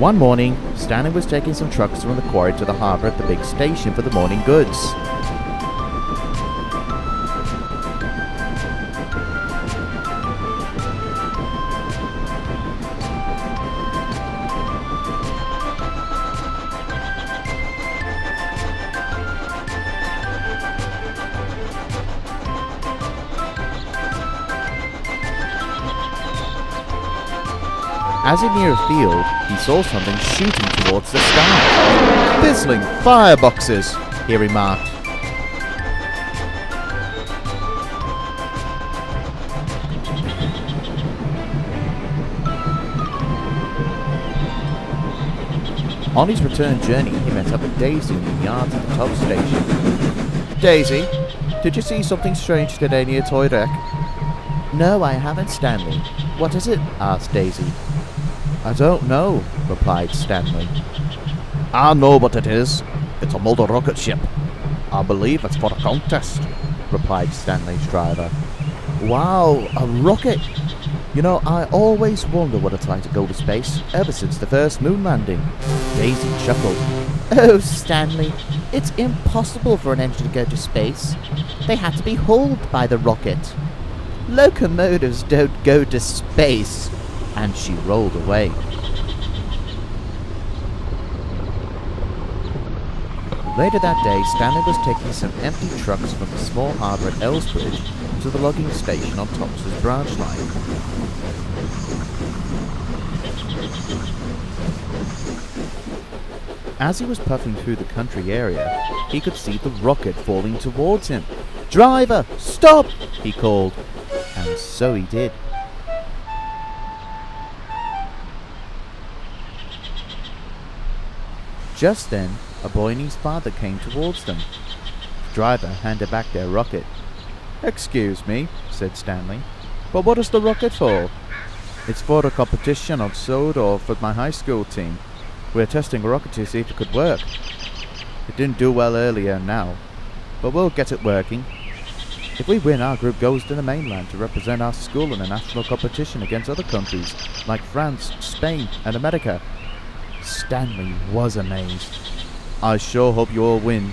One morning, Stanley was taking some trucks from the quarry to the harbour at the big station for the morning goods. As he neared a field, he saw something shooting towards the sky. "Fizzling fireboxes," he remarked. On his return journey, he met up with Daisy in the yard at the top station. "Daisy, did you see something strange today near Toy Deck?" "No, I haven't, Stanley. What is it?" asked Daisy. "I don't know," replied Stanley. "I know what it is. It's a model rocket ship. I believe it's for a contest," replied Stanley's driver. "Wow, a rocket! You know, I always wonder what it's like to go to space, ever since the first moon landing." Daisy chuckled. "Oh, Stanley, it's impossible for an engine to go to space. They had to be hauled by the rocket. Locomotives don't go to space." And she rolled away. Later that day, Stanley was taking some empty trucks from the small harbour at Ellsbridge to the logging station on Thompson's branch line. As he was puffing through the country area, he could see the rocket falling towards him. "Driver, stop!" he called, and so he did. Just then, a boy and his father came towards them. The driver handed back their rocket. "Excuse me," said Stanley, "but what is the rocket for?" "It's for a competition on Sodor for my high school team. We're testing a rocket to see if it could work. It didn't do well earlier now, but we'll get it working. If we win, our group goes to the mainland to represent our school in a national competition against other countries like France, Spain, and America." Stanley was amazed. "I sure hope you all win.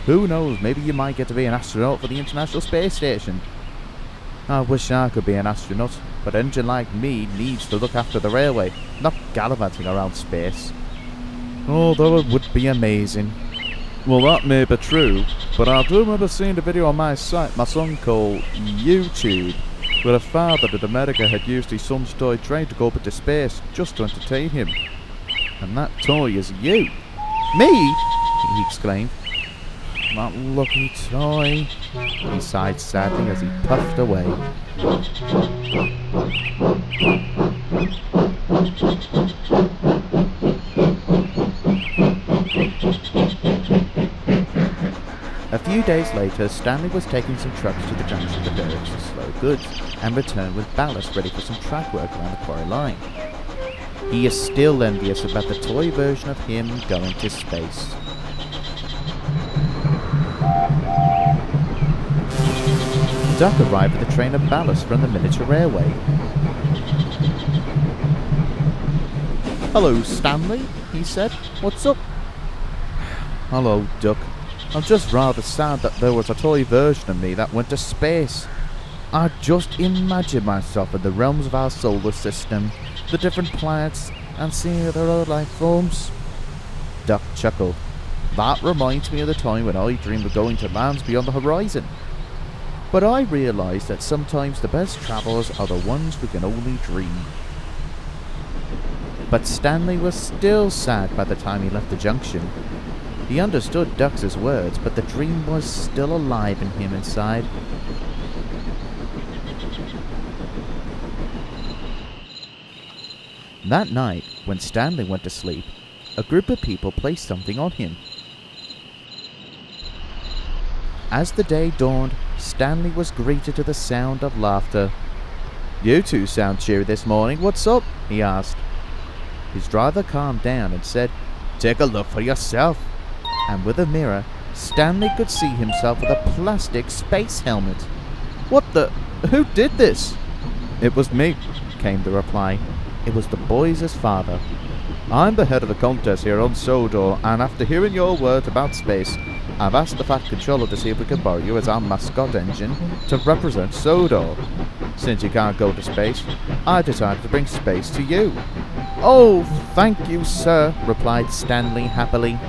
Who knows, maybe you might get to be an astronaut for the International Space Station." "I wish I could be an astronaut, but an engine like me needs to look after the railway, not gallivanting around space." "Although it would be amazing." "Well, that may be true, but I do remember seeing a video on my site, my son called YouTube, where a father in America had used his son's toy train to go up into space just to entertain him. And that toy is you." "Me?" he exclaimed. "That lucky toy," he sighed sadly as he puffed away. A few days later, Stanley was taking some trucks to the junction for derricks and slow goods, and returned with ballast ready for some track work around the quarry line. He is still envious about the toy version of him going to space. Duck arrived with a train of ballast from the miniature railway. "Hello, Stanley," he said. "What's up?" "Hello, Duck. I'm just rather sad that there was a toy version of me that went to space. I just imagine myself in the realms of our solar system, the different planets, and seeing their other life forms." Duck chuckled. "That reminds me of the time when I dreamed of going to lands beyond the horizon. But I realize that sometimes the best travellers are the ones who can only dream." But Stanley was still sad by the time he left the junction. He understood Duck's words, but the dream was still alive in him inside. That night, when Stanley went to sleep, a group of people placed something on him. As the day dawned, Stanley was greeted to the sound of laughter. "You two sound cheery this morning. What's up?" he asked. His driver calmed down and said, "Take a look for yourself." And with a mirror, Stanley could see himself with a plastic space helmet. "What the? Who did this?" "It was me," came the reply. It was the boys' father. I'm the head of the contest here on Sodor, and after hearing your words about space, I've asked the Fat Controller to see if we can borrow you as our mascot engine to represent Sodor. Since you can't go to space, I decided to bring space to you." "Oh, thank you, sir," replied Stanley happily.